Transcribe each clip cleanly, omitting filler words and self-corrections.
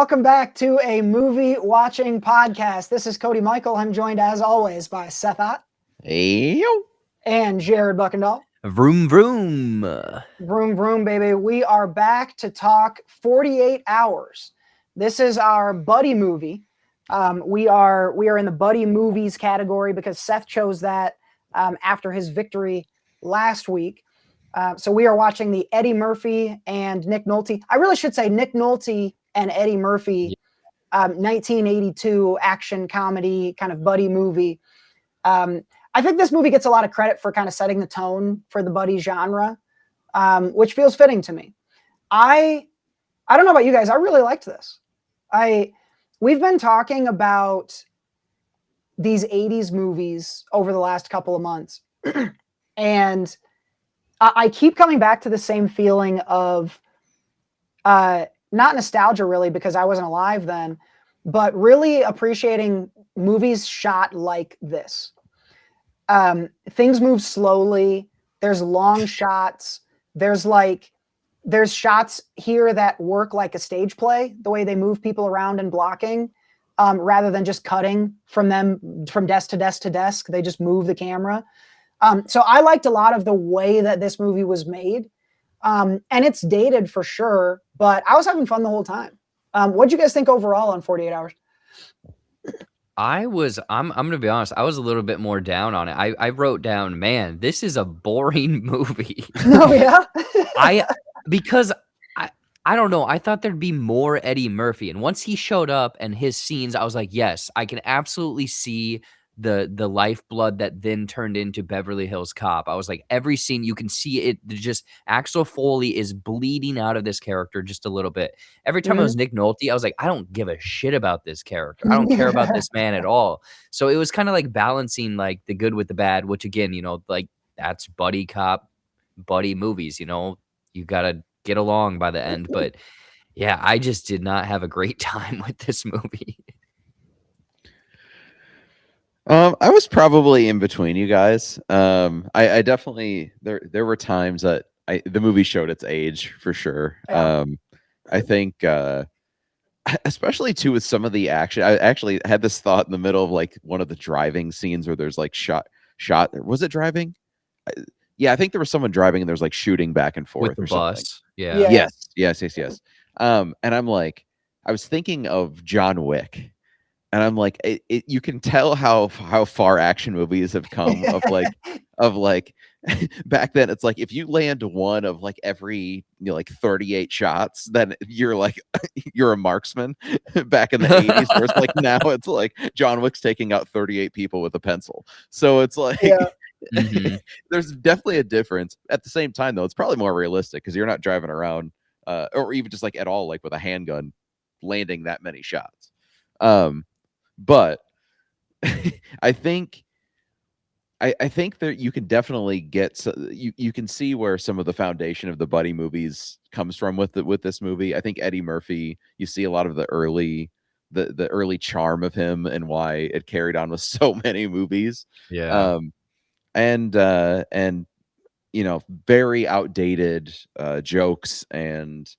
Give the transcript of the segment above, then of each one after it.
welcome back to a movie watching podcast. This is Cody Michael. I'm joined as always by Seth Ott. Yo. And Jared Buckendahl. Vroom, vroom. Vroom, vroom, baby. We are back to talk 48 Hours. This is our buddy movie. We are in the buddy movies category because Seth chose that after his victory last week. So we are watching the Eddie Murphy and Nick Nolte. I really should say Nick Nolte and Eddie Murphy 1982 action comedy kind of buddy movie. I think this movie gets a lot of credit for kind of setting the tone for the buddy genre, which feels fitting to me. I don't know about you guys. I really liked this. We've been talking about these 80s movies over the last couple of months. And I keep coming back to the same feeling of not nostalgia really, because I wasn't alive then, but really appreciating movies shot like this. Things move slowly. There's long shots. There's shots here that work like a stage play, the way they move people around and blocking, rather than just cutting from desk to desk to desk. They just move the camera. So I liked a lot of the way that this movie was made. And it's dated for sure, but I was having fun the whole time. What'd you guys think overall on 48 Hours? I'm going to be honest. I was a little bit more down on it. I wrote down, man, this is a boring movie. Oh, yeah? Because I don't know. I thought there'd be more Eddie Murphy. And once he showed up and his scenes, I was like, yes, I can absolutely see the lifeblood that then turned into Beverly Hills Cop. I was like, every scene you can see it, just Axel Foley is bleeding out of this character just a little bit. Every time it was Nick Nolte, I was like, I don't give a shit about this character. I don't care about this man at all. So it was kind of like balancing like the good with the bad, which again, like that's buddy cop, buddy movies, you got to get along by the end. But yeah, I just did not have a great time with this movie. I was probably in between you guys. I definitely there were times that the movie showed its age for sure. Yeah. I think especially too with some of the action. I actually had this thought in the middle of like one of the driving scenes where there's like shot. Was it driving? Yeah, I think there was someone driving and there's like shooting back and forth with the or bus. Something. Yeah. Yes. And I'm like, I was thinking of John Wick. And I'm like, you can tell how far action movies have come of like back then. It's like if you land one of like every 38 shots, then you're like you're a marksman. Back in the 80s, where it's like now it's like John Wick's taking out 38 people with a pencil. So it's like there's definitely a difference. At the same time, though, it's probably more realistic because you're not driving around or even just like at all like with a handgun landing that many shots. But I think that you can definitely get you can see where some of the foundation of the buddy movies comes from with this movie. I think Eddie Murphy, you see a lot of the early charm of him and why it carried on with so many movies. Yeah. And very outdated jokes and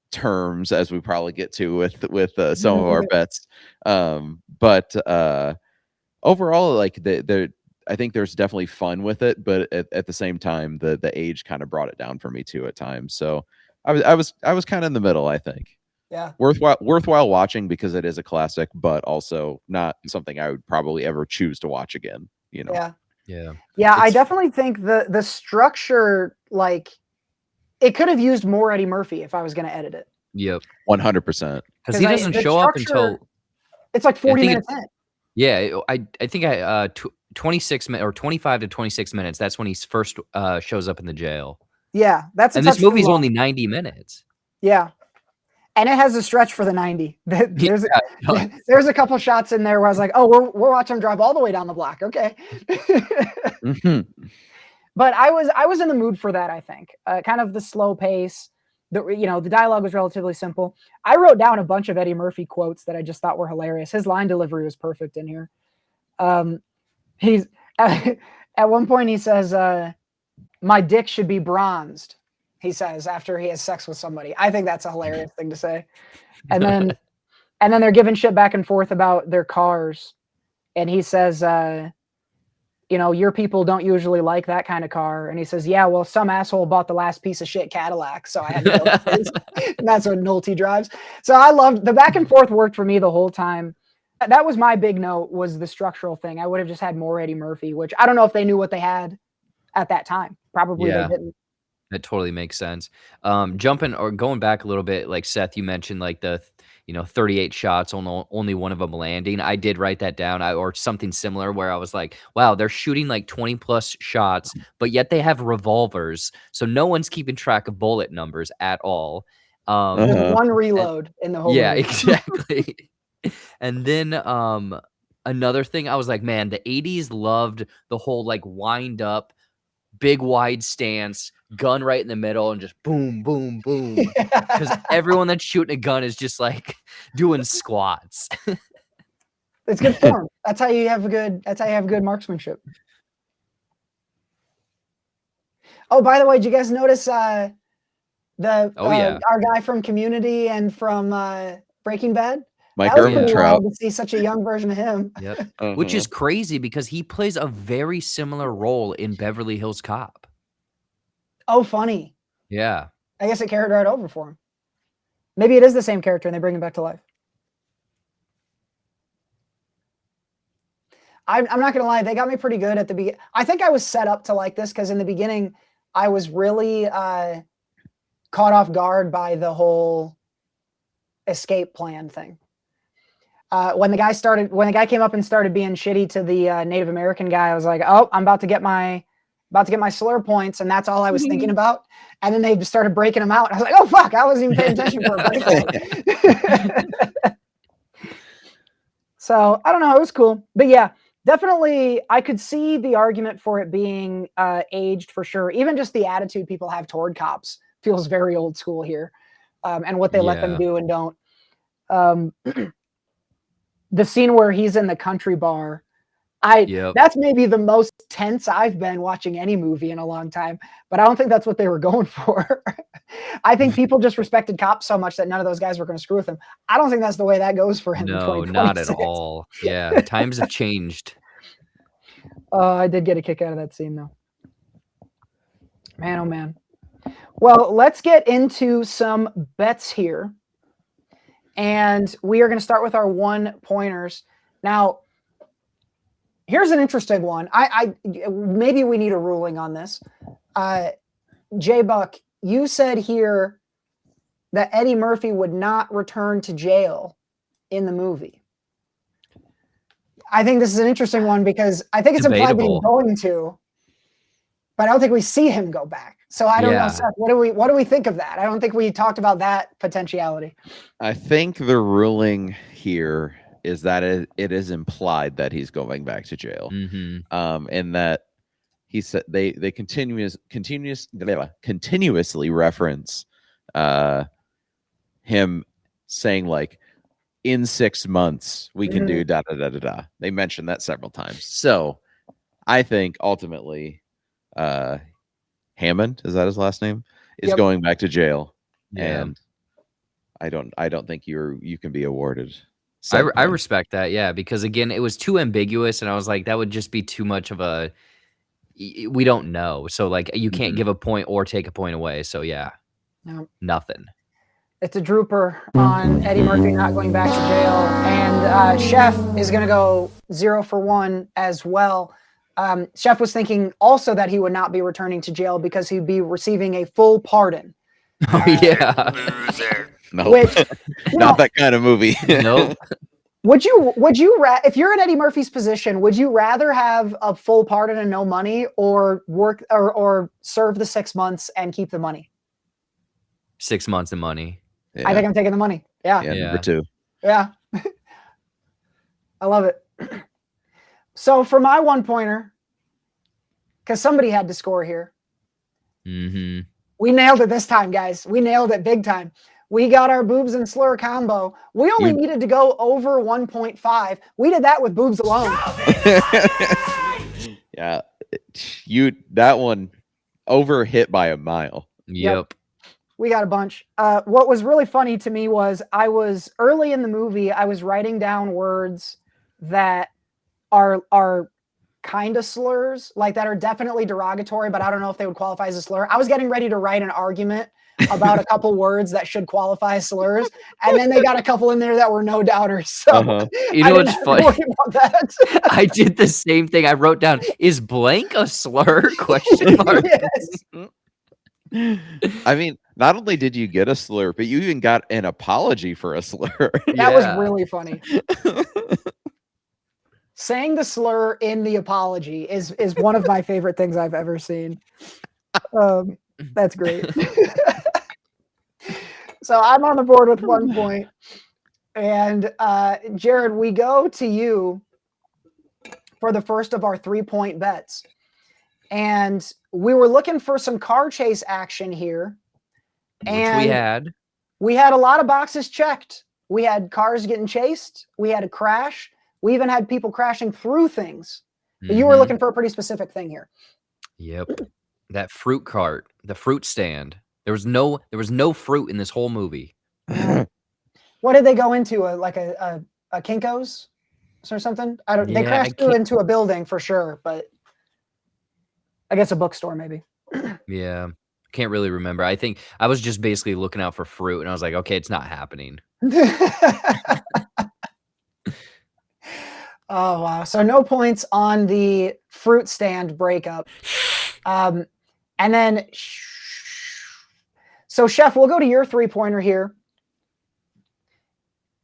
terms, as we probably get to with some of our bets, but overall, like I think there's definitely fun with it, but at the same time, the age kind of brought it down for me too at times. So I was kind of in the middle. I think worthwhile watching because it is a classic, but also not something I would probably ever choose to watch again. Yeah. It's I definitely think the structure, like, it could have used more Eddie Murphy if I was going to edit it. Yep. 100%. Because he doesn't show up until it's like 40 minutes in. Yeah, I think 26 minutes or 25 to 26 minutes. That's when he first shows up in the jail. Yeah, and this movie's only 90 minutes. Yeah, and it has a stretch for the 90. There's a couple shots in there where I was like, oh, we're watching him drive all the way down the block. Okay. But I was in the mood for that. I think kind of the slow pace. The dialogue was relatively simple. I wrote down a bunch of Eddie Murphy quotes that I just thought were hilarious. His line delivery was perfect in here. He's at one point he says, "My dick should be bronzed," he says after he has sex with somebody. I think that's a hilarious thing to say. And then they're giving shit back and forth about their cars. And he says, your people don't usually like that kind of car. And he says, yeah, well, some asshole bought the last piece of shit Cadillac, so I had to go. And that's what Nolte drives. So I loved the back and forth worked for me the whole time. That was my big note, was the structural thing. I would have just had more Eddie Murphy, which I don't know if they knew what they had at that time. Probably they didn't. That totally makes sense. Jumping or going back a little bit, like Seth, you mentioned like the 38 shots, only one of them landing. I did write that down, or something similar, where I was like, wow, they're shooting like 20 plus shots, but yet they have revolvers, so no one's keeping track of bullet numbers at all. There's one reload in the whole yeah, movie. exactly. And then another thing, I was like, man, the 80s loved the whole like wind up, big wide stance, gun right in the middle, and just boom, boom, boom. Because everyone that's shooting a gun is just like doing squats. It's good form. That's how you have good marksmanship. Oh, by the way, did you guys notice our guy from Community and from Breaking Bad? Mike That was pretty Ehrmantraut. wild to see such a young version of him. Yep. Which is crazy because he plays a very similar role in Beverly Hills Cop. Oh, funny. Yeah. I guess it carried right over for him. Maybe it is the same character and they bring him back to life. I'm not going to lie. They got me pretty good at the beginning. I think I was set up to like this because in the beginning, I was really caught off guard by the whole escape plan thing. When the guy came up and started being shitty to the Native American guy, I was like, oh, I'm about to get my slur points, and that's all I was thinking about. And then they just started breaking them out. I was like, oh fuck, I wasn't even paying attention for a break. So I don't know, it was cool. But yeah, definitely I could see the argument for it being aged for sure. Even just the attitude people have toward cops feels very old school here. And what they let them do and don't. The scene where he's in the country bar, that's maybe the most tense I've been watching any movie in a long time, but I don't think that's what they were going for. I think people just respected cops so much that none of those guys were going to screw with him. I don't think that's the way that goes for him. No, not at all. Yeah, times have changed. I did get a kick out of that scene though. Man, oh man. Well, let's get into some bets here. And we are going to start with our 1-pointers. Now, here's an interesting one. I maybe we need a ruling on this. J-Buck, you said here that Eddie Murphy would not return to jail in the movie. I think this is an interesting one because I think it's implied that he's going to, but I don't think we see him go back. So I don't know, Seth, what do we think of that? I don't think we talked about that potentiality. I think the ruling here is that it is implied that he's going back to jail. And that he said they continuously reference him saying like, in 6 months we can do da da da da da. They mentioned that several times. So I think ultimately Hammond, is that his last name, is going back to jail. And I don't think you can be awarded. I respect that, yeah, because again, it was too ambiguous, and I was like, that would just be too much of a. We don't know, so like you can't give a point or take a point away. So yeah, nothing. It's a drooper on Eddie Murphy not going back to jail, and Chef is going to go 0 for 1 as well. Chef was thinking also that he would not be returning to jail because he'd be receiving a full pardon. Oh yeah. No, which, not that kind of movie. Nope. Would you if you're in Eddie Murphy's position, would you rather have a full pardon and no money, or work or serve the 6 months and keep the money? 6 months of money. I think I'm taking the money. Yeah. Number 2. Yeah. I love it. So for my 1-pointer, because somebody had to score here. We nailed it this time, guys. We nailed it big time. We got our boobs and slur combo. We only needed to go over 1.5. We did that with boobs alone. Yeah. That one over hit by a mile. Yep. We got a bunch. What was really funny to me was I was early in the movie, I was writing down words that are kind of slurs, like that are definitely derogatory, but I don't know if they would qualify as a slur. I was getting ready to write an argument about a couple words that should qualify as slurs, and then they got a couple in there that were no doubters. So You know I what's didn't have to funny? worry about that. I did the same thing. I wrote down, "Is blank a slur?" Question mark. Yes. I mean, not only did you get a slur, but you even got an apology for a slur. That was Yeah. really funny. Saying the slur in the apology is one of my favorite things I've ever seen. That's great. So I'm on the board with 1 point. And Jared, we go to you for the first of our 3-point bets. And we were looking for some car chase action here. Which And we had. we had a lot of boxes checked. We had cars getting chased. We had a crash. We even had people crashing through things. But you were Mhm. looking for a pretty specific thing here. Yep. That fruit cart, the fruit stand. There was no fruit in this whole movie. What did they go into? A Kinko's or something? I don't. They Yeah, I crashed through can't- into a building for sure, but I guess a bookstore maybe. Yeah. Can't really remember. I think I was just basically looking out for fruit, and I was like, okay, it's not happening. Oh wow! So no points on the fruit stand breakup. And then, so Chef, we'll go to your 3-pointer here.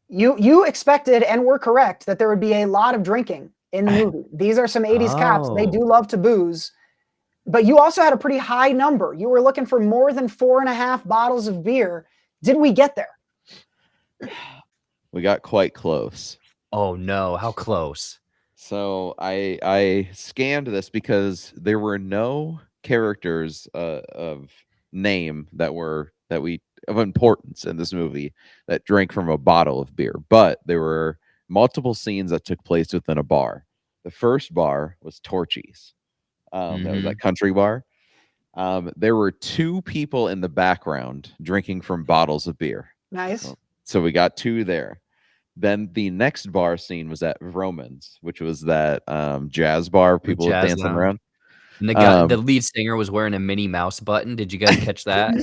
You expected and were correct that there would be a lot of drinking in the movie. These are some 80s cops. They do love to booze. But you also had a pretty high number. You were looking for more than 4.5 bottles of beer. Did we get there? We got quite close. Oh no, how close? So I scanned this because there were no characters of name that we of importance in this movie that drank from a bottle of beer, but there were multiple scenes that took place within a bar. The first bar was Torchy's. That was that country bar. There were 2 people in the background drinking from bottles of beer. Nice. So we got 2 there. Then the next bar scene was at Romans, which was that jazz bar, people jazz dancing lounge. around. And the lead singer was wearing a Minnie Mouse button. Did you guys catch that?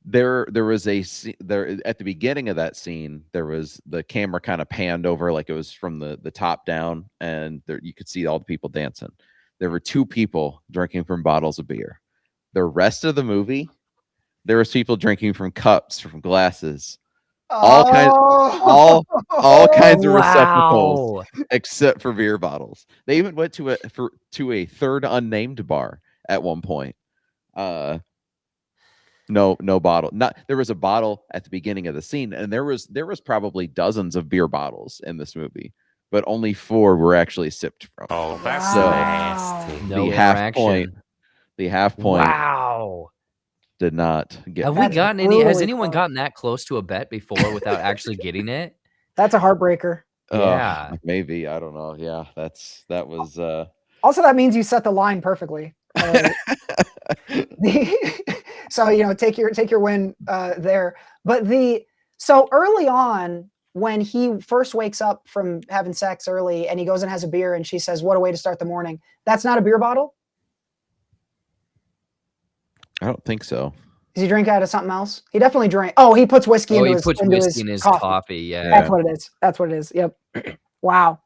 There was there at the beginning of that scene, there was the camera kind of panned over like it was from the top down, and there you could see all the people dancing. There were 2 people drinking from bottles of beer. The rest of the movie, there was people drinking from cups, from glasses, all kinds of receptacles except for beer bottles. They even went to a third unnamed bar at one point. No bottle. There was a bottle at the beginning of the scene, and there was probably dozens of beer bottles in this movie, but only 4 were actually sipped from. Oh, that's Wow. nasty. No the half interaction. point. The half point Wow. did not get. Have we That's gotten any? Has brutally anyone close. gotten that close to a bet before without actually getting it? That's a heartbreaker. Yeah. Maybe, I don't know. Yeah, that was Also, that means you set the line perfectly. So take your win there. But so early on, when he first wakes up from having sex early and he goes and has a beer and she says, "What a way to start the morning." That's not a beer bottle? I don't think so. Does he drink out of something else? He definitely drank. Oh, he puts whiskey into he his puts into whiskey in his coffee. Yeah. That's what it is. That's what it is. Yep. Wow.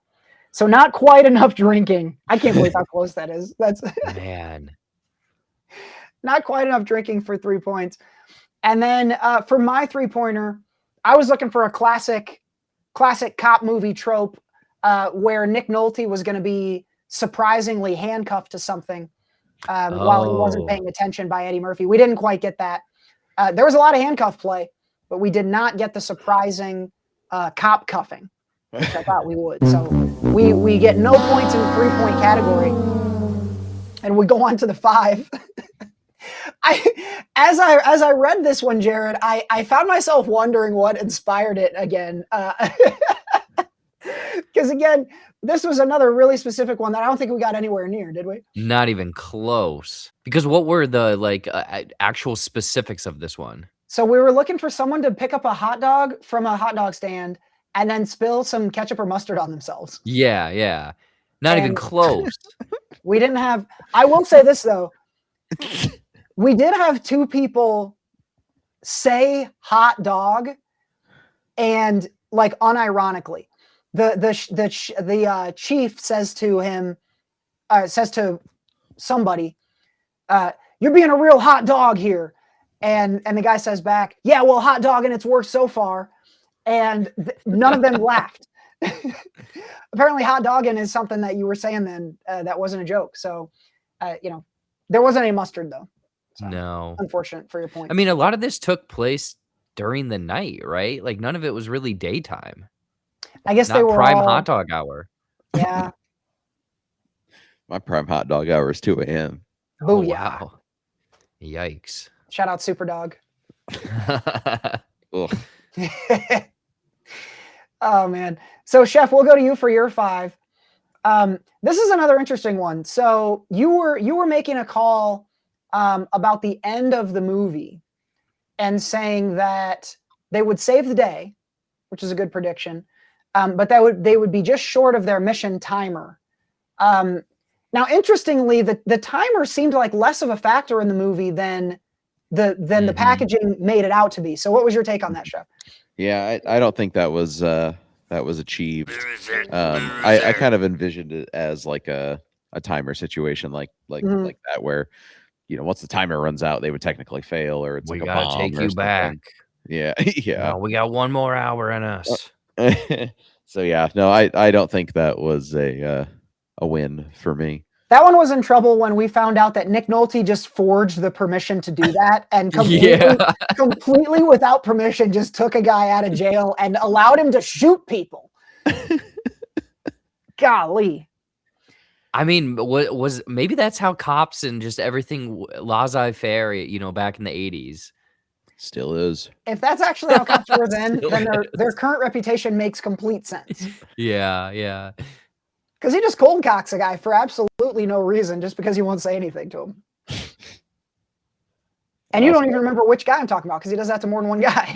So not quite enough drinking. I can't believe how close that is. That's Man. not quite enough drinking for 3 points. And then for my 3-pointer, I was looking for a classic cop movie trope where Nick Nolte was going to be surprisingly handcuffed to something while he wasn't paying attention by Eddie Murphy. We didn't quite get that. There was a lot of handcuff play, but we did not get the surprising cop cuffing, which I thought we would. So we get no points in the 3-point category. And we go on to the 5. As I read this one, Jared, I found myself wondering what inspired it again. Because again, this was another really specific one that I don't think we got anywhere near, did we? Not even close. Because what were the actual specifics of this one? So we were looking for someone to pick up a hot dog from a hot dog stand and then spill some ketchup or mustard on themselves. Yeah, yeah. Not even And- close. We didn't have, I will say this though, we did have two people say hot dog and like unironically. The chief says to him, says to somebody, you're being a real hot dog here. And the guy says back, yeah, well, hot dog and it's worked so far. And none of them laughed. Apparently hot dogging is something that you were saying then that wasn't a joke. So, there wasn't any mustard though. So, No. unfortunate for your point. I mean, a lot of this took place during the night, right? Like none of it was really daytime. I guess they Not were prime all, hot dog hour. Yeah. My prime hot dog hour is 2 a.m. Oh, Booyah. wow. Yikes. Shout out Super Dog. Ugh. Oh man. So Chef, we'll go to you for your 5. This is another interesting one. So you were making a call about the end of the movie and saying that they would save the day, which is a good prediction. But they would be just short of their mission timer. Now, interestingly, the timer seemed like less of a factor in the movie than the packaging made it out to be. So what was your take on that, Chef? Yeah, I don't think that was achieved. I kind of envisioned it as like a timer situation, like that, where once the timer runs out, they would technically fail, or it's We like a gotta bomb take or you something. back. Yeah, yeah. No, we got 1 more hour in us. So yeah, no, I don't think that was a win for me. That one was in trouble when we found out that Nick Nolte just forged the permission to do that and completely without permission just took a guy out of jail and allowed him to shoot people. Golly. I mean, was maybe that's how cops and just everything laissez-faire, back in the 80s. Still is. If that's actually how cops were then their current reputation makes complete sense. Yeah, yeah. Because he just cold cocks a guy for absolutely no reason, just because he won't say anything to him. And you don't even remember which guy I'm talking about, because he does that to more than one guy.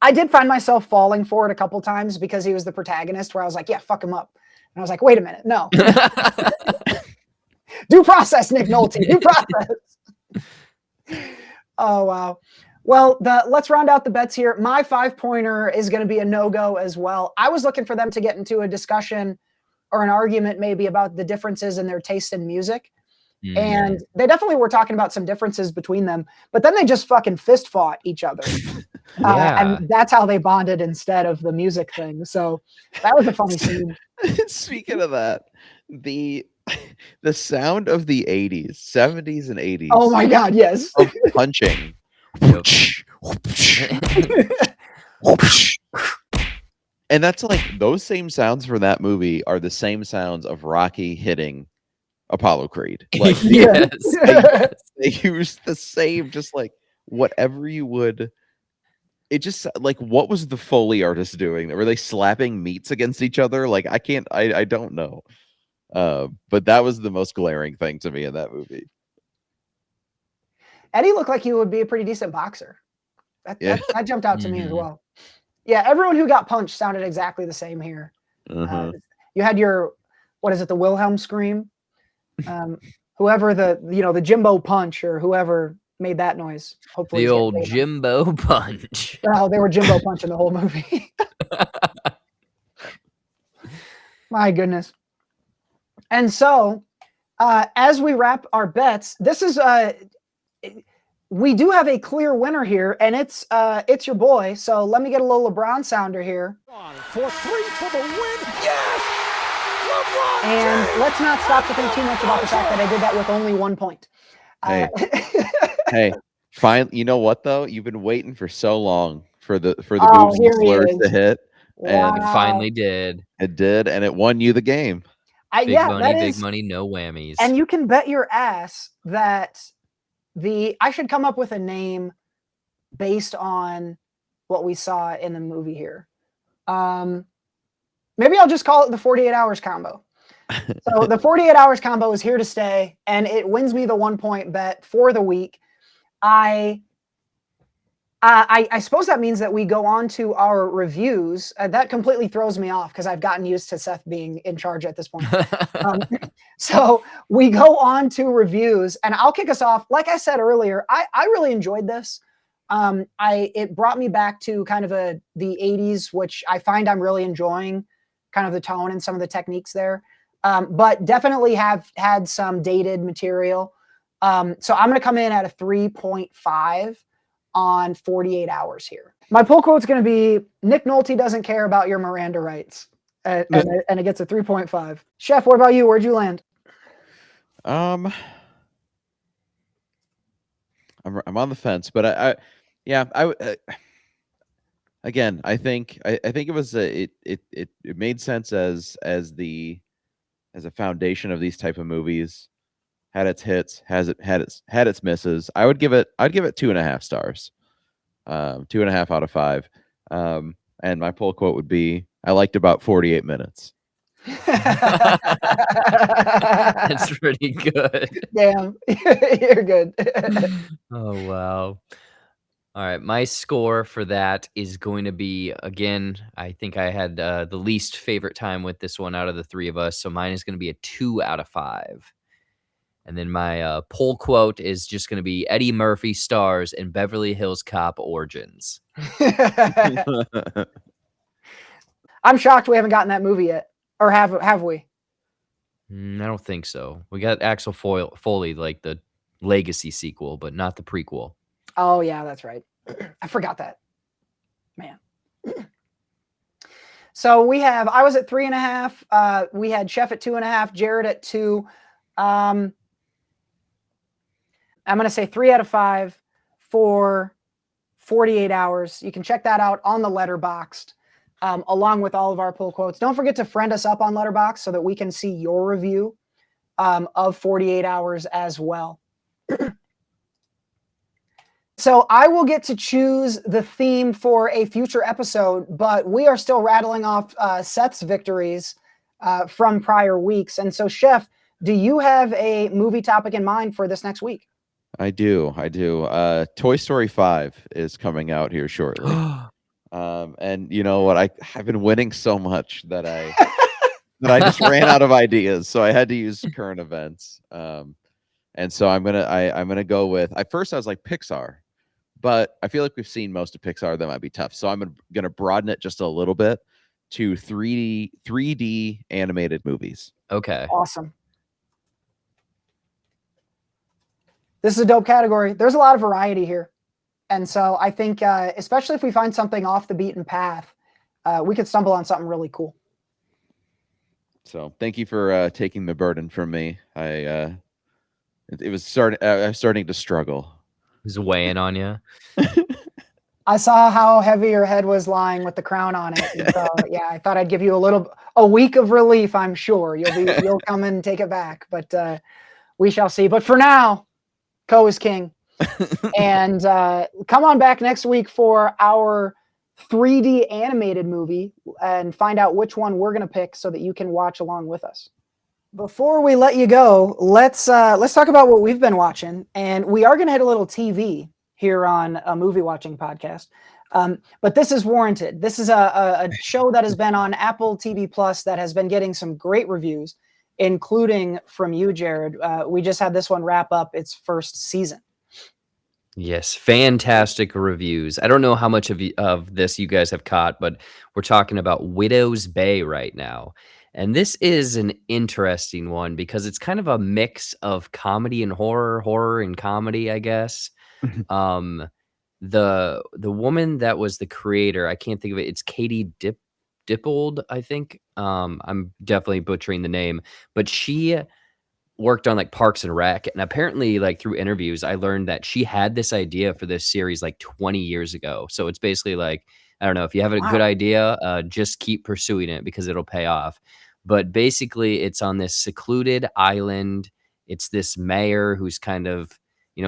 I did find myself falling for it a couple times because he was the protagonist, where I was like, yeah, fuck him up. And I was like, wait a minute, no. Due process, Nick Nolte, due process. Oh, wow. Well, let's round out the bets here. My 5-pointer is going to be a no-go as well. I was looking for them to get into a discussion or an argument maybe about the differences in their taste in music. And they definitely were talking about some differences between them, but then they just fucking fist fought each other. And that's how they bonded instead of the music thing. So that was a funny scene. Speaking of that, the sound of the 80s, 70s and 80s. Oh my God, yes. Of punching. And that's like those same sounds from that movie are the same sounds of Rocky hitting Apollo Creed. Like they use the same, just like whatever you would. It just like, what was the Foley artist doing? Were they slapping meats against each other? Like I don't know. But that was the most glaring thing to me in that movie. Eddie looked like he would be a pretty decent boxer. That jumped out to me as well. Yeah, everyone who got punched sounded exactly the same here. You had your, what is it, the Wilhelm scream? Whoever the Jimbo punch or whoever made that noise. Hopefully the old Jimbo punch. Well, they were Jimbo punching the whole movie. My goodness. And so, as we wrap our bets, this is we do have a clear winner here, and it's your boy. So let me get a little LeBron sounder here. 4-3 for the win. Yes! LeBron and James! Not stop to think too much about the fact that I did that with only 1 point. Hey, hey, fine. You know what though? You've been waiting for so long for the boobs and slurs to hit, and it finally did. It did, and it won you the game. Big money, no whammies. And you can bet your ass that I should come up with a name based on what we saw in the movie here. Maybe I'll just call it the 48 hours combo. So the 48 hours combo is here to stay, and it wins me the 1 point bet for the week. I suppose that means that we go on to our reviews. That completely throws me off because I've gotten used to Seth being in charge at this point. So we go on to reviews, and I'll kick us off. Like I said earlier, I really enjoyed this. It brought me back to kind of the 80s, which I find I'm really enjoying, kind of the tone and some of the techniques there. But definitely have had some dated material. So I'm going to come in at a 3.5 on 48 hours here. My pull quote is going to be Nick Nolte doesn't care about your Miranda rights. And it gets a 3.5. Chef, what about you? Where'd you land? I'm on the fence, but again, I think it was it made sense as a foundation of these type of movies. Had its hits, had its misses. I'd give it 2.5 stars, 2.5 out of 5. And my pull quote would be, I liked about 48 minutes. That's pretty good. Damn, you're good. Oh, wow. All right, my score for that is going to be, again, I think I had the least favorite time with this one out of the three of us, so mine is going to be a 2 out of 5. And then my poll quote is just going to be Eddie Murphy stars in Beverly Hills Cop Origins. I'm shocked we haven't gotten that movie yet. Or have we? I don't think so. We got Axel Foley, like the Legacy sequel, but not the prequel. Oh, yeah, that's right. I forgot that. Man. So I was at 3.5. We had Chef at 2.5, Jared at 2. I'm going to say 3 out of 5 for 48 hours. You can check that out on the Letterboxd, along with all of our pull quotes. Don't forget to friend us up on Letterboxd so that we can see your review of 48 hours as well. So I will get to choose the theme for a future episode, but we are still rattling off Seth's victories from prior weeks. And so, Chef, do you have a movie topic in mind for this next week? I do. Toy Story 5 is coming out here shortly. And you know what? I've been winning so much that I just ran out of ideas, so I had to use current events. And so I'm gonna go with. At first I was like Pixar, but I feel like we've seen most of Pixar. That might be tough. So I'm gonna broaden it just a little bit to 3D animated movies. Okay. Awesome. This is a dope category. There's a lot of variety here. And so I think, especially if we find something off the beaten path, we could stumble on something really cool. So thank you for taking the burden from me. I was starting to struggle. He's weighing on you. I saw how heavy your head was lying with the crown on it. And so, yeah, I thought I'd give you a week of relief. I'm sure you'll come and take it back, but we shall see. But for now, Co is king. And come on back next week for our 3D animated movie and find out which one we're going to pick so that you can watch along with us. Before we let you go, let's talk about what we've been watching. And we are going to hit a little TV here on a movie watching podcast. But this is warranted. This is a show that has been on Apple TV Plus that has been getting some great reviews, including from you, Jared. We just had this one wrap up its first season. Yes, fantastic reviews. I don't know how much of this you guys have caught, but we're talking about Widow's Bay right now. And this is an interesting one because it's kind of a mix of comedy and horror and comedy, I guess. The woman that was the creator, I can't think of it. It's Katie Dippold, I think. I'm definitely butchering the name, but she worked on like Parks and Rec, and apparently like through interviews I learned that she had this idea for this series like 20 years ago. So it's basically like, I don't know, if you have a good idea, just keep pursuing it because it'll pay off. But basically it's on this secluded island. It's this mayor who's kind of,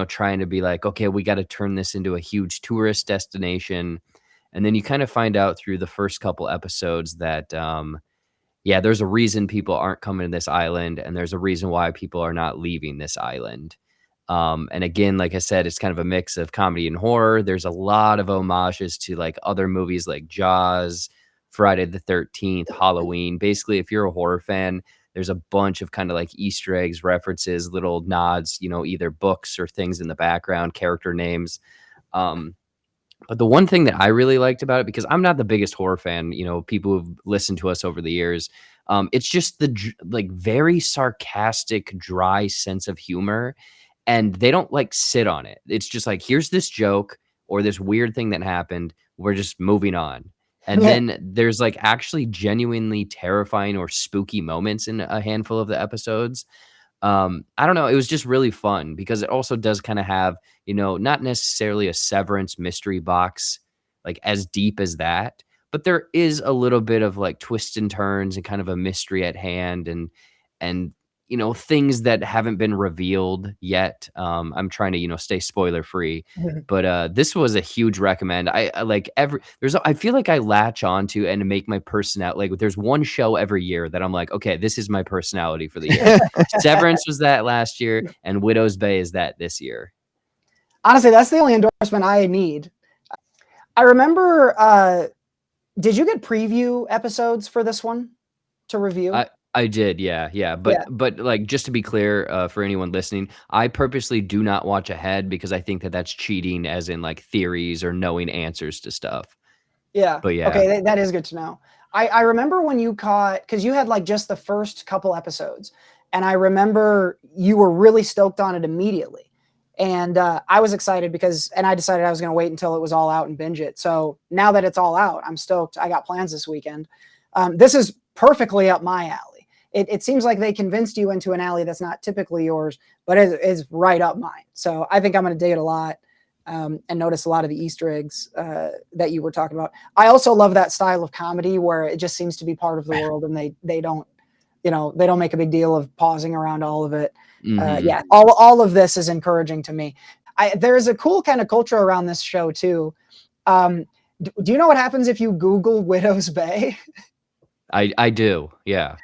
trying to be like, okay, we got to turn this into a huge tourist destination. And then you kind of find out through the first couple episodes that, yeah, there's a reason people aren't coming to this island, and there's a reason why people are not leaving this island. And again, like I said, it's kind of a mix of comedy and horror. There's a lot of homages to like other movies like Jaws, Friday the 13th, Halloween. Basically, if you're a horror fan, there's a bunch of kind of like Easter eggs, references, little nods, either books or things in the background, character names. But the one thing that I really liked about it, because I'm not the biggest horror fan, people who've listened to us over the years, it's just the like very sarcastic, dry sense of humor, and they don't like sit on it. It's just like, here's this joke or this weird thing that happened. We're just moving on. And Yeah. then there's like actually genuinely terrifying or spooky moments in a handful of the episodes. I don't know. It was just really fun because it also does kind of have, not necessarily a Severance mystery box, like as deep as that, but there is a little bit of like twists and turns and kind of a mystery at hand and, things that haven't been revealed yet. I'm trying to, stay spoiler free, but this was a huge recommend. I like I feel like I latch onto and make my personality. Like there's one show every year that I'm like, okay, this is my personality for the year. Severance was that last year, and Widow's Bay is that this year. Honestly, that's the only endorsement I need. I remember, did you get preview episodes for this one to review? I did, yeah. But like, just to be clear, for anyone listening, I purposely do not watch ahead because I think that that's cheating, as in like theories or knowing answers to stuff. Yeah. But yeah. Okay, that is good to know. I remember when you caught, because you had like just the first couple episodes, and I remember you were really stoked on it immediately. And I was excited and I decided I was going to wait until it was all out and binge it. So now that it's all out, I'm stoked. I got plans this weekend. This is perfectly up my alley. It seems like they convinced you into an alley that's not typically yours, but is right up mine. So I think I'm going to dig it a lot and notice a lot of the Easter eggs that you were talking about. I also love that style of comedy where it just seems to be part of the world, and they don't, they don't make a big deal of pausing around all of it. Yeah, all of this is encouraging to me. There's a cool kind of culture around this show too. Do you know what happens if you Google Widow's Bay? I do, yeah.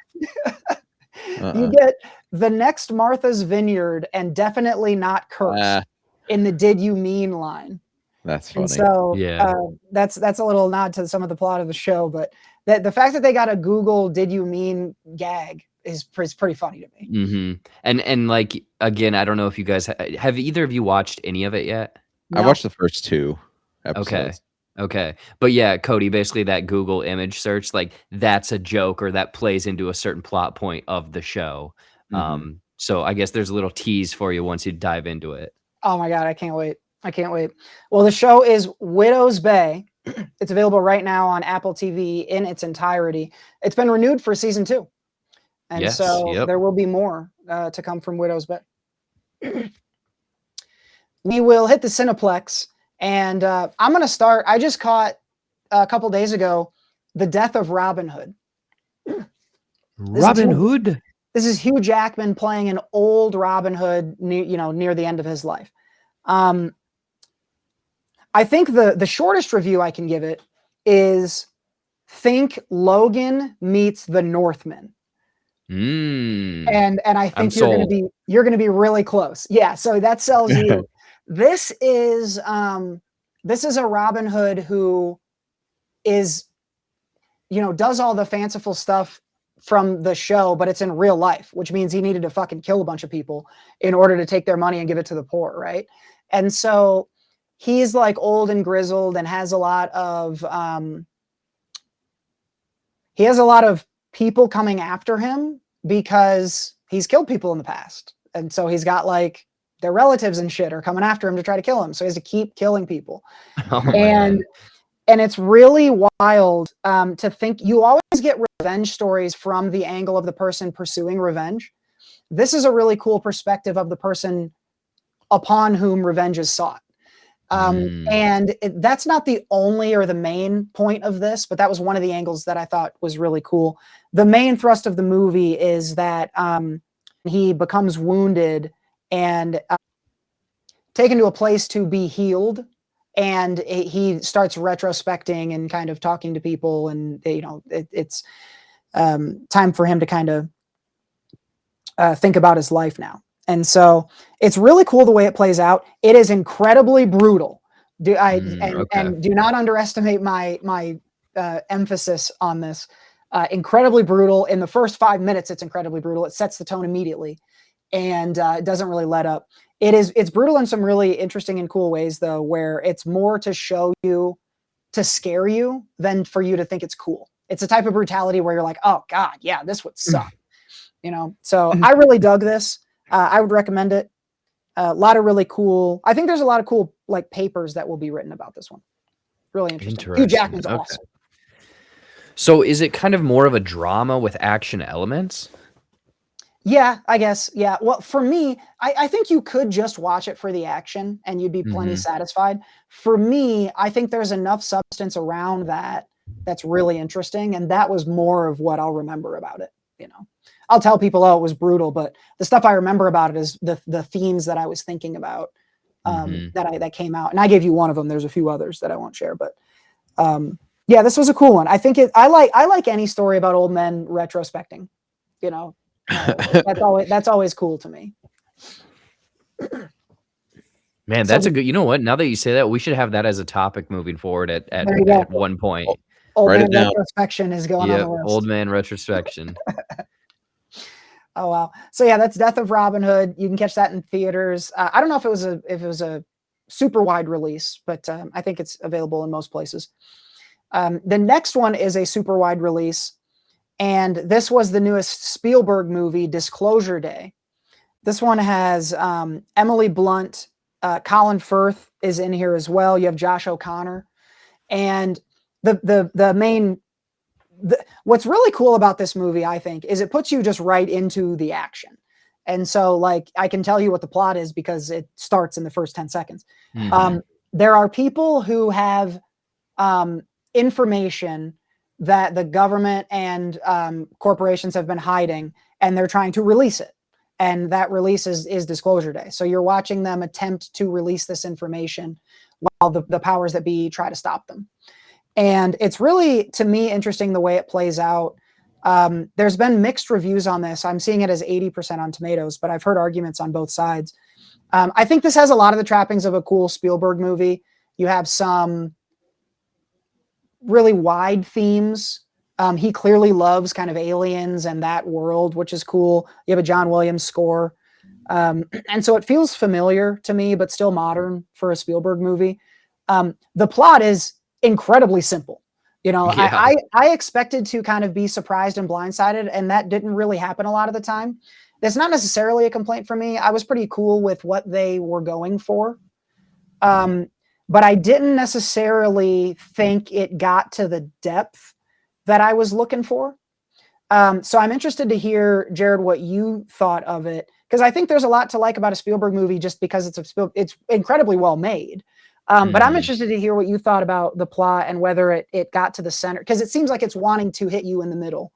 You get the next Martha's Vineyard and definitely not cursed in the "Did you mean" line. That's funny. And so Yeah. That's a little nod to some of the plot of the show, but the fact that they got a Google "Did you mean" gag is pretty funny to me. Mm-hmm. And like, again, I don't know if you guys have either of you watched any of it yet? I No. watched the first 2 episodes. Okay. But yeah, Cody, basically that Google image search, like that's a joke or that plays into a certain plot point of the show. Mhm. So I guess there's a little tease for you once you dive into it. Oh my God, I can't wait. Well, the show is Widow's Bay. It's available right now on Apple TV in its entirety. It's been renewed for season 2. And Yes, so yep. there will be more to come from Widow's Bay. We will hit the Cineplex, and I'm going to start. I just caught a couple days ago The Death of Robin Hood. Robin Hood? This is Hugh Jackman playing an old Robin Hood near the end of his life. I think the shortest review I can give it is think Logan meets The Northman. And I think you're going to be really close. Yeah, so that sells you. This is a Robin Hood who is does all the fanciful stuff from the show, but it's in real life, which means he needed to fucking kill a bunch of people in order to take their money and give it to the poor, right? And so he's like old and grizzled and has a lot of people coming after him because he's killed people in the past. And so he's got like their relatives and shit are coming after him to try to kill him. So he has to keep killing people. And it's really wild to think. You always get revenge stories from the angle of the person pursuing revenge. This is a really cool perspective of the person upon whom revenge is sought. And that's not the only or the main point of this, but that was one of the angles that I thought was really cool. The main thrust of the movie is that he becomes wounded and taken to a place to be healed. and he starts retrospecting and kind of talking to people, and it's time for him to kind of think about his life now. And so it's really cool the way it plays out. It is incredibly brutal. And do not underestimate my emphasis on this. Incredibly brutal. In the first 5 minutes, it's incredibly brutal. It sets the tone immediately, and it doesn't really let up. It's brutal in some really interesting and cool ways, though, where it's more to show you, to scare you, than for you to think it's cool. It's a type of brutality where you're like, oh God, yeah, this would suck. So I really dug this. I would recommend it. A lot of really cool. I think there's a lot of cool like papers that will be written about this one. Really interesting. Hugh Jackman's awesome. So is it kind of more of a drama with action elements? Yeah, I guess. Yeah. Well, for me, I think you could just watch it for the action and you'd be plenty satisfied. For me, I think there's enough substance around that that's really interesting. And that was more of what I'll remember about it. I'll tell people, oh, it was brutal, but the stuff I remember about it is the themes that I was thinking about that came out. And I gave you one of them. There's a few others that I won't share, but yeah, this was a cool one. I think I like any story about old men retrospecting. That's always cool to me. Man, that's a good. You know what? Now that you say that, we should have that as a topic moving forward at one point. Old man retrospection is going on the list. Old man retrospection. Oh wow! So yeah, that's Death of Robin Hood. You can catch that in theaters. I don't know if it was a super wide release, but I think it's available in most places. The next one is a super wide release, and this was the newest Spielberg movie, Disclosure Day. This one has Emily Blunt, Colin Firth is in here as well. You have Josh O'Connor, and the main. What's really cool about this movie, I think, is it puts you just right into the action. And so, like, I can tell you what the plot is because it starts in the first 10 seconds. There are people who have information that the government and corporations have been hiding, and they're trying to release it. And that release is Disclosure Day. So you're watching them attempt to release this information while the powers that be try to stop them. And it's really, to me, interesting the way it plays out. There's been mixed reviews on this. I'm seeing it as 80% on Tomatoes, but I've heard arguments on both sides. I think this has a lot of the trappings of a cool Spielberg movie. You have some really wide themes. He clearly loves kind of aliens and that world, which is cool. You have a John Williams score. And so it feels familiar to me, but still modern for a Spielberg movie. The plot is incredibly simple. I expected to kind of be surprised and blindsided, and that didn't really happen a lot of the time. That's not necessarily a complaint for me. I was pretty cool with what they were going for. But I didn't necessarily think it got to the depth that I was looking for. So I'm interested to hear, Jared, what you thought of it, because I think there's a lot to like about a Spielberg movie just because it's incredibly well made. But I'm interested to hear what you thought about the plot and whether it got to the center, because it seems like it's wanting to hit you in the middle.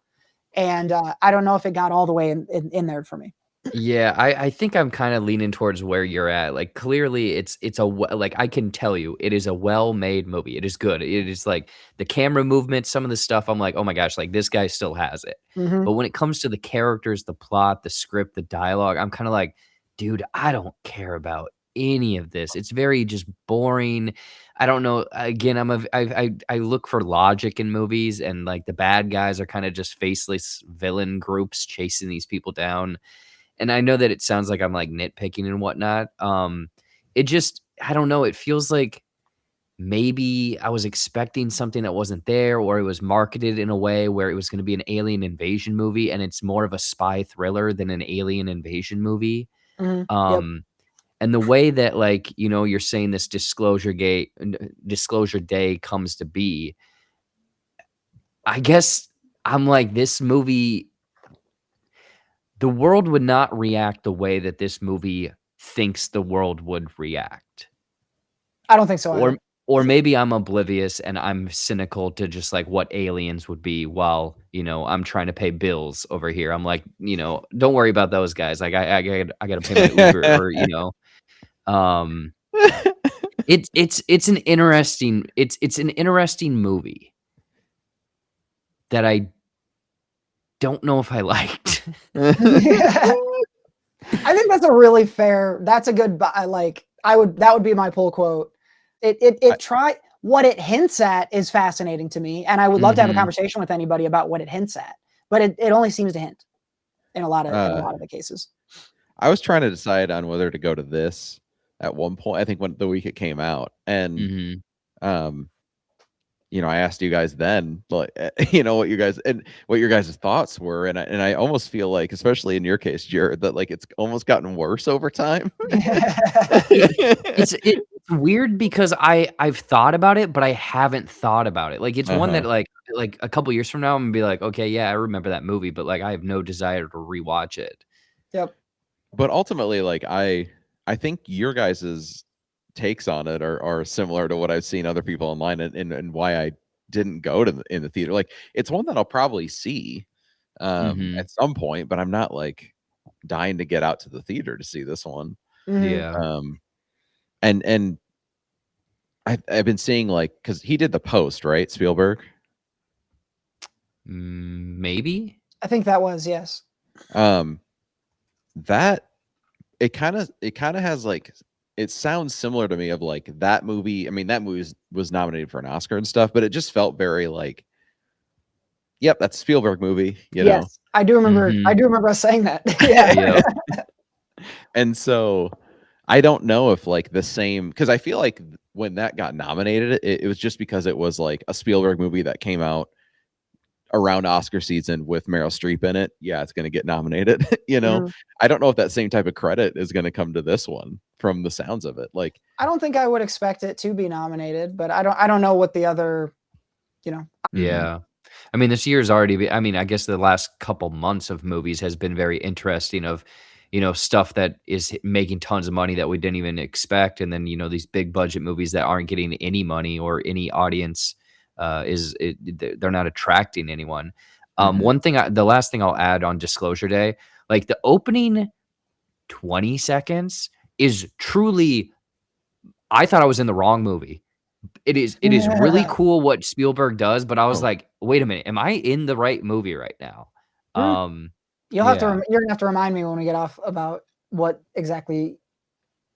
And I don't know if it got all the way in there for me. Yeah, I think I'm kind of leaning towards where you're at. Like, clearly it's like, I can tell you it is a well-made movie. It is good. It is like the camera movement, some of the stuff I'm like, oh my gosh, like this guy still has it. But when it comes to the characters, the plot, the script, the dialogue, I'm kind of like, dude, I don't care about any of this. It's very just boring. I don't know. Again, I look for logic in movies, and like the bad guys are kind of just faceless villain groups chasing these people down. And I know that it sounds like I'm like nitpicking and whatnot. It just, I don't know. It feels like maybe I was expecting something that wasn't there, or it was marketed in a way where it was going to be an alien invasion movie, and it's more of a spy thriller than an alien invasion movie. And the way that, like, you're saying this Disclosure Day comes to be, I guess I'm like, this movie, the world would not react the way that this movie thinks the world would react. I don't think so either. Or maybe I'm oblivious and I'm cynical to just like what aliens would be while, I'm trying to pay bills over here. I'm like, don't worry about those guys. Like I got to pay my Uber or, It's an interesting movie that I don't know if I liked. I think that's a really fair. That's a good. That would be my pull quote. What it hints at is fascinating to me, and I would love to have a Mhm. conversation with anybody about what it hints at. But it only seems to hint in a lot of the cases. I was trying to decide on whether to go to this at one point. I think when the week it came out, and Mhm. I asked you guys then, like, what you guys and what your guys' thoughts were, and I almost feel like, especially in your case, Jared, that like it's almost gotten worse over time. It's weird because I've thought about it, but I haven't thought about it. Like, it's one that, Uh-huh. like, a couple years from now, I'm gonna be like, "Okay, yeah, I remember that movie," but, like, I have no desire to rewatch it. Yep. But ultimately, like I think your guys' takes on it are similar to what I've seen other people online, and why I didn't go to in the theater. Like, it's one that I'll probably see Mhm. at some point, but I'm not like dying to get out to the theater to see this one. Mhm. Yeah. Um and I've been seeing, like, because he did The Post, right? Spielberg. Maybe? I think that was yes. Um that it kind of has, like, it sounds similar to me of like that movie. I mean, that movie was nominated for an Oscar and stuff, but it just felt very like, yep, that's a Spielberg movie, Yes, I do remember. I Mhm. do remember us saying that. Yeah. Yep. And so I don't know if like the same, because I feel like when that got nominated, it was just because it was like a Spielberg movie that came out around Oscar season with Meryl Streep in it. Yeah, it's going to get nominated. Mhm. I don't know if that same type of credit is going to come to this one from the sounds of it. Like, I don't think I would expect it to be nominated, but I don't know what the other. You know. mhm, Yeah. I mean, this year's already I mean, I guess the last couple months of movies has been very interesting of, stuff that is making tons of money that we didn't even expect. And then, these big budget movies that aren't getting any money or any audience, they're not attracting anyone. mhm. The last thing I'll add on Disclosure Day, like the opening 20 seconds is truly, I thought I was in the wrong movie. It is really cool what Spielberg does, but I was Oh, like, "Wait a minute, am I in the right movie right now?" Hmm. Yeah. You're gonna have to remind me when we get off about what exactly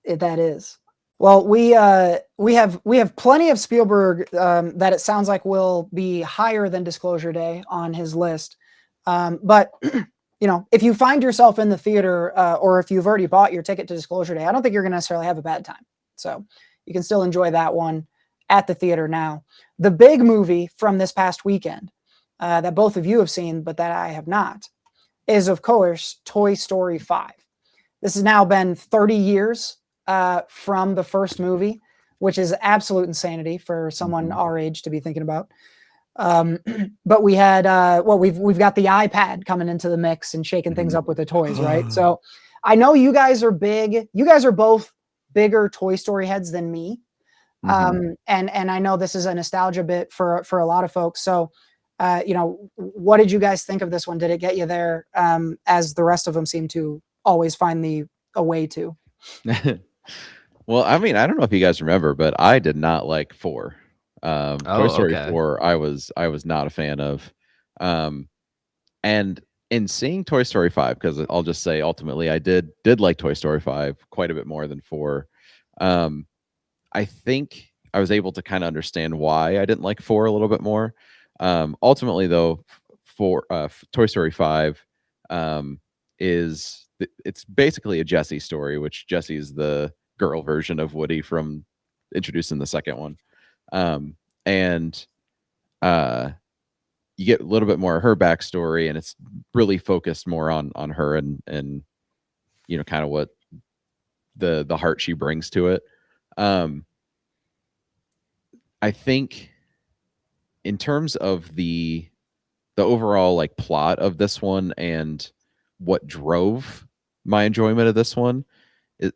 that is. Well, we have plenty of Spielberg that it sounds like will be higher than Disclosure Day on his list. But if you find yourself in the theater or if you've already bought your ticket to Disclosure Day, I don't think you're going to necessarily have a bad time. So you can still enjoy that one at the theater now. The big movie from this past weekend that both of you have seen, but that I have not, is of course Toy Story 5. This has now been 30 years from the first movie, which is absolute insanity for someone mhm, our age to be thinking about. Um, but we had we've got the iPad coming into the mix and shaking things mhm. up with the toys, right? So I know you guys are big. You guys are both bigger Toy Story heads than me, Mhm. and I know this is a nostalgia bit for a lot of folks. So, what did you guys think of this one? Did it get you there, as the rest of them seem to always find a way to? Well, I mean, I don't know if you guys remember, but I did not like 4. Toy Oh, Story okay. 4, I was not a fan of. Um, and in seeing Toy Story 5, because I'll just say ultimately I did like Toy Story 5 quite a bit more than 4. Um, I think I was able to kind of understand why I didn't like 4 a little bit more. Ultimately, though, for Toy Story 5 it's basically a Jessie story, which Jessie is the girl version of Woody from introduced in the second one. And uh, you get a little bit more of her backstory, and it's really focused more on her and kind of what the heart she brings to it. Um, I think in terms of the overall like plot of this one and what drove my enjoyment of this one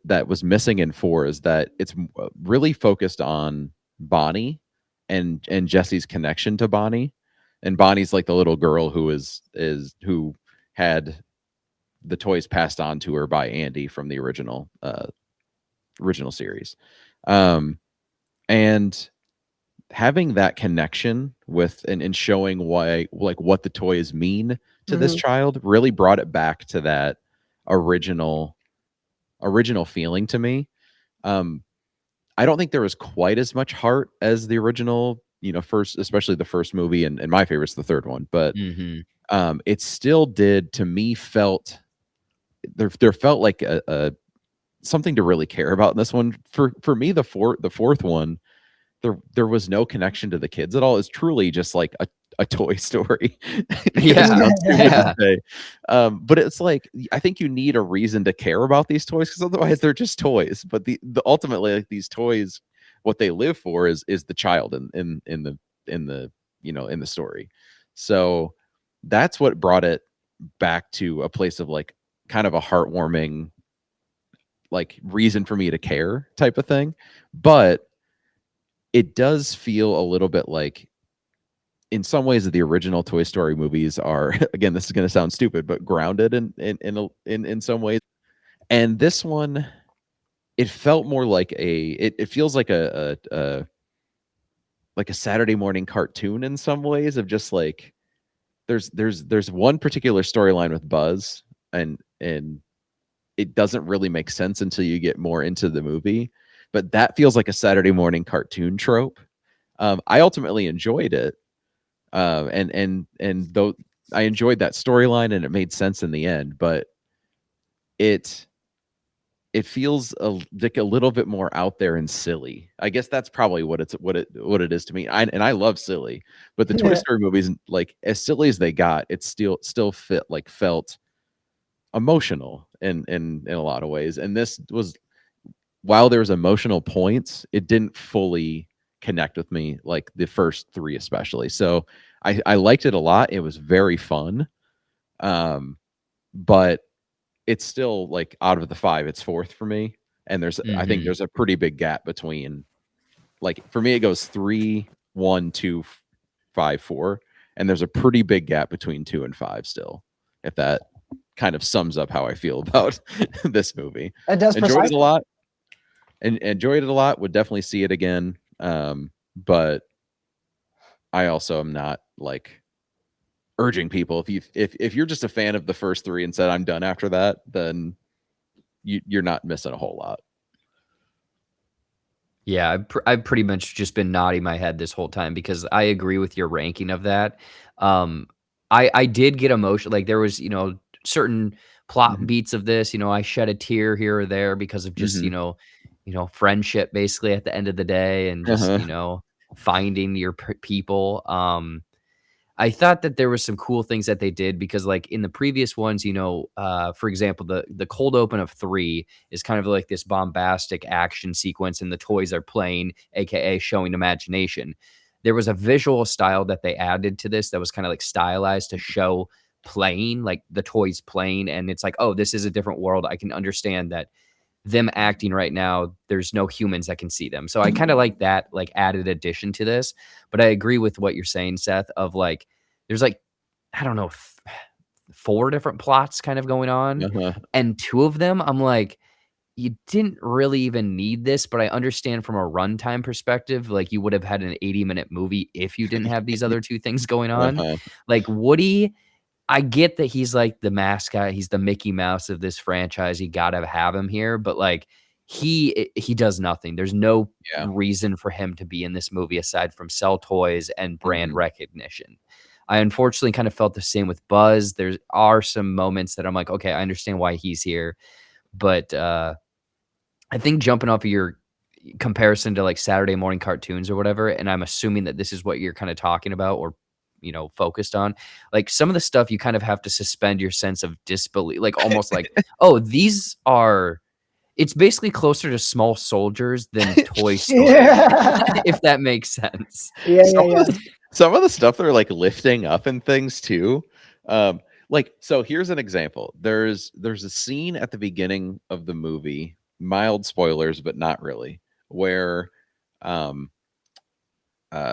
that was missing in 4 is that it's really focused on Bonnie and Jesse's connection to Bonnie, and Bonnie's like the little girl who had the toys passed on to her by Andy from the original series. Um And having that connection with and showing why, like, what the toys mean to this Mhm. child really brought it back to that original feeling to me. um I don't think there was quite as much heart as the original, first, especially the first movie, and my favorite's the third one, but Hmm. it still did, to me, felt there felt like a something to really care about in this one. For me, the fourth one, there was no connection to the kids at all. It's truly just like a Toy Story. It Yeah, sounds stupid to yeah, say, but it's like, I think you need a reason to care about these toys, because otherwise they're just toys. But the ultimately, like, these toys, what they live for is the child in the in the story. So that's what brought it back to a place of, like, kind of a heartwarming, like, reason for me to care type of thing. But it does feel a little bit like, in some ways, the original Toy Story movies are again, this is going to sound stupid, but grounded in some ways. And this one, it felt more like it feels like a Saturday morning cartoon in some ways, of just like, there's one particular storyline with Buzz, and it doesn't really make sense until you get more into the movie. But that feels like a Saturday morning cartoon trope. I ultimately enjoyed it, and though I enjoyed that storyline and it made sense in the end, but it it feels like a little bit more out there and silly. I guess that's probably what it is to me. I love silly, but the Toy Yeah. Story movies, like, as silly as they got, it still felt emotional in a lot of ways. And this was, while there was emotional points, it didn't fully connect with me like the first three, especially. So I liked it a lot. It was very fun. Um, but it's still, like, out of the five, it's fourth for me. And I think hmm there's a pretty big gap between, like, for me, it goes 3, 1, 2, 5, 4, and there's a pretty big gap between 2 and 5 still. If that kind of sums up how I feel about this movie. It does Enjoyed it a precisely. lot, and enjoyed it a lot. Would definitely see it again. But I also am not, like, urging people. If you're just a fan of the first three and said I'm done after that, then you're not missing a whole lot. Yeah, I've pretty much just been nodding my head this whole time because I agree with your ranking of that. Um, I did get emotional. Like there was, certain plot Mhm. beats of this. I shed a tear here or there because of just, Mhm. friendship basically at the end of the day, and just, Uh-huh. finding your people. I thought that there was some cool things that they did because, like, in the previous ones, for example, the cold open of 3 is kind of like this bombastic action sequence, and the toys are playing, aka showing imagination. There was a visual style that they added to this that was kind of like stylized to show playing, like the toys playing, and it's like, oh, this is a different world. I can understand that them acting right now, there's no humans that can see them. So I kind of like that, like, added addition to this. But I agree with what you're saying, Seth, of like, there's like, I don't know, 4 different plots kind of going on. Uh-huh. And 2 of them, I'm like, you didn't really even need this, but I understand from a runtime perspective, like, you would have had an 80-minute movie if you didn't have these other 2 things going on. Uh-huh. Like Woody, I get that he's like the mascot, he's the Mickey Mouse of this franchise, you gotta have him here, but, like, he does nothing. There's no Yeah. reason for him to be in this movie aside from sell toys and brand Mhm. recognition. I unfortunately kind of felt the same with Buzz. There are some moments that I'm like, "Okay, I understand why he's here," but, I think jumping off of your comparison to, like, Saturday morning cartoons or whatever, and I'm assuming that this is what you're kinda talking about or, focused on, like, some of the stuff you kind of have to suspend your sense of disbelief, like, almost like, "Oh, these are." It's basically closer to Small Soldiers than Toy Story, Yeah. if that makes sense. Yeah, Some yeah, of the some of the stuff they're, like, lifting up and things too. Like, so here's an example. There's a scene at the beginning of the movie, mild spoilers, but not really, where um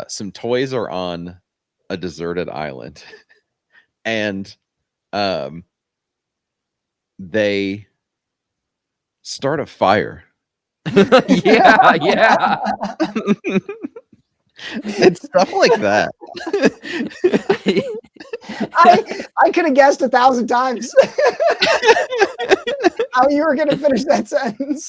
some toys are on a deserted island, and they start a fire Yeah. It's stuff like that. I could have guessed 1,000 times how you were going to finish that sentence.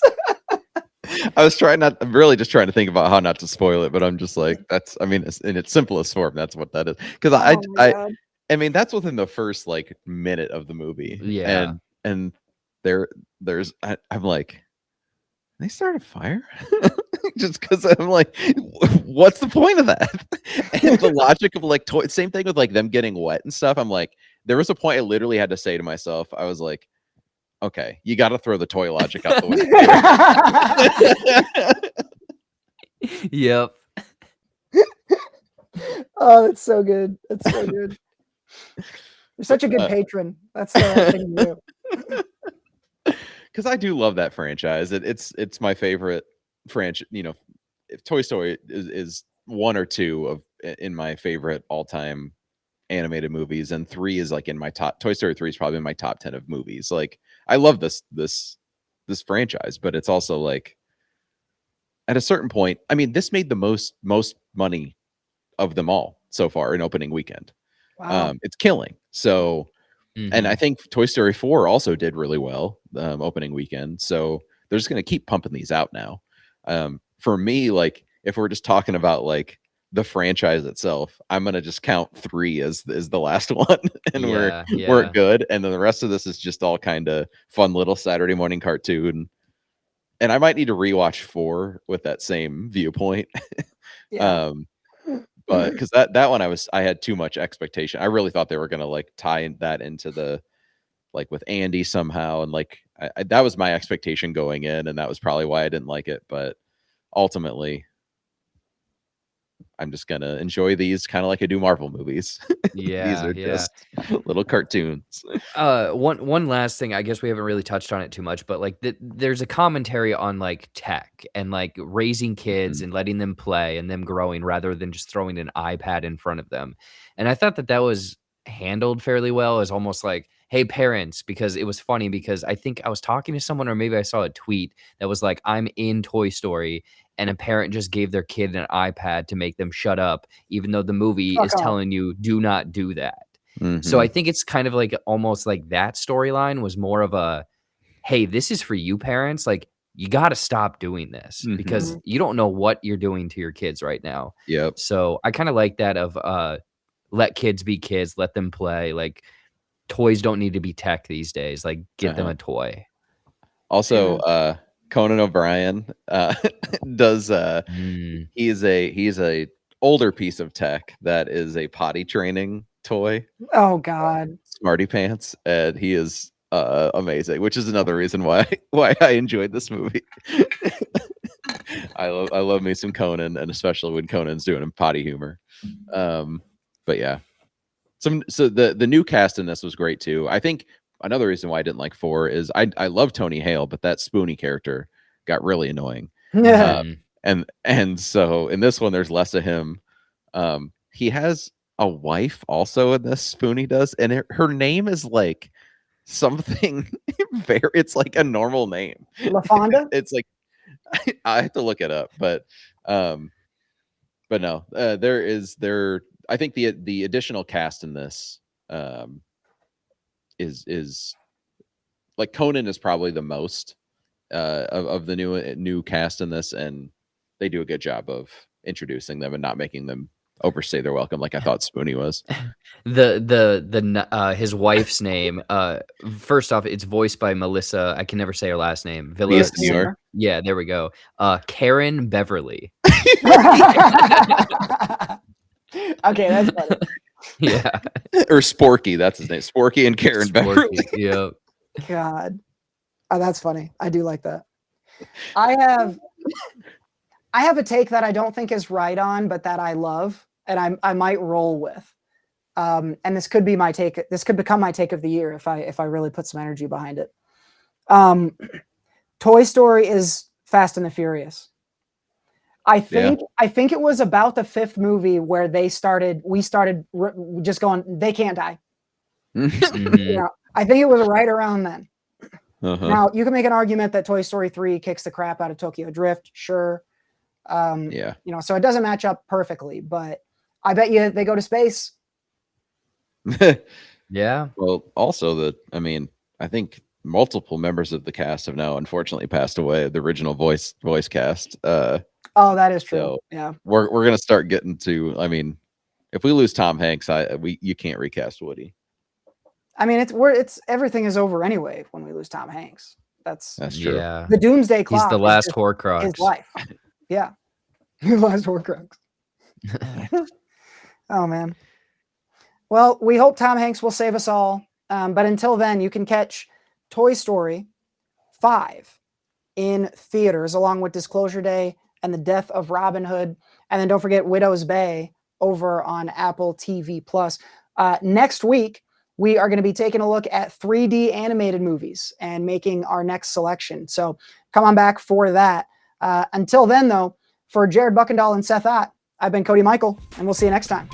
I was I'm really just trying to think about how not to spoil it, but I'm just like, I mean, in its simplest form, that's what that is. Because Oh my God. I mean, that's within the first like minute of the movie. Yeah. And I'm like, they start a fire? Just because I'm like, what's the point of that? And the logic of like same thing with like them getting wet and stuff. I'm like, there was a point I literally had to say to myself, I was like, okay, you got to throw the toy logic out the window. Yep. Oh, that's so good. That's so good. You're such a good patron. That's the thing to do. Because I do love that franchise. It's my favorite franchise. You know, if Toy Story is one or two of in my favorite all time animated movies, and 3 is like in my top. Toy Story 3 is probably in my top 10 of movies. Like I love this franchise, but it's also like at a certain point. I mean, this made the most money of them all so far in opening weekend. Wow. It's killing. So. And I Mhm. think Toy Story 4 also did really well opening weekend. So they're just going to keep pumping these out now. For me, like if we're just talking about like the franchise itself, I'm going to just count 3 as the last one, and Yeah, we're yeah. good. And then the rest of this is just all kind of fun little Saturday morning cartoon. And I might need to rewatch 4 with that same viewpoint. Yeah. But because that one I had too much expectation. I really thought they were gonna like tie that into the like with Andy somehow, and like that was my expectation going in, and that was probably why I didn't like it. But ultimately, I'm just gonna enjoy these kind of like I do Marvel movies. These Yeah, are yeah. just little cartoons. One last thing, I guess we haven't really touched on it too much, but like there's a commentary on like tech and like raising kids and letting them play and them growing rather than just throwing an iPad in front of them. And I thought that was handled fairly well, as almost like, hey parents, because it was funny because I think I was talking to someone or maybe I saw a tweet that was like, I'm in Toy Story, and a parent just gave their kid an iPad to make them shut up, even though the movie Fuck is off. telling you do not do that. So I Mhm. think it's kind of like almost like that storyline was more of a, hey, this is for you parents. Like you got to stop doing this because Mhm. you don't know what you're doing to your kids right now. Yep. So I kind of like that of let kids be kids, let them play. Like toys don't need to be tech these days. Like get them Uh-huh. a toy. Also, Yeah. Conan O'Brien does Mm. he's a older piece of tech that is a potty training toy, Oh God. Smarty Pants, and he is amazing, which is another reason why why I enjoyed this movie. I love me some Conan, and especially when Conan's doing potty humor. But yeah, so the new cast in this was great too. I think another reason why I didn't like 4 is I love Tony Hale, but that Spoonie character got really annoying. Mhm. And so in this one there's less of him. He has a wife also in this, Spoonie does, and her name is like something it's like a normal name. LaFonda? It's like I have to look it up, but no, I think the additional cast in this is like Conan is probably the most of the new cast in this, and they do a good job of introducing them and not making them overstay their welcome like I thought Spoonie was. His wife's name, first off, it's voiced by Melissa. I can never say her last name. Mia Senior. Yeah, there we go. Karen Beverly. Okay, that's funny. Yeah. Or Sporky, that's his name. Sporky and Karen Beverly. Sporky, yeah. God. Oh, that's funny. I do like that. I have a take that I don't think is right on, but that I love, and I might roll with. And this could be my take. This could become my take of the year if I really put some energy behind it. Toy Story is Fast and the Furious. I think it was about the 5th movie where we started just going, they can't die. Mhm. You know, I think it was right around then. Uh-huh. Now, you can make an argument that Toy Story 3 kicks the crap out of Tokyo Drift, sure. Yeah. You know, so it doesn't match up perfectly, but I bet you they go to space. Yeah. Well, also I think multiple members of the cast have now unfortunately passed away. The original voice cast. Oh, that is true. So Yeah. we're gonna start getting to. I mean, if we lose Tom Hanks, you can't recast Woody. I mean, it's everything is over anyway when we lose Tom Hanks. That's true. Yeah. the doomsday clock. He's the is last just Horcrux. his life. Yeah. The last Horcrux. Oh man. Well, we hope Tom Hanks will save us all. But until then, you can catch Toy Story 5 in theaters, along with Disclosure Day and The Death of Robin Hood. And then don't forget Widow's Bay over on Apple TV Plus. Next week, we are going to be taking a look at 3D animated movies and making our next selection. So come on back for that. Until then, though, for Jared Buckendahl and Seth Ott, I've been Cody Michael, and we'll see you next time.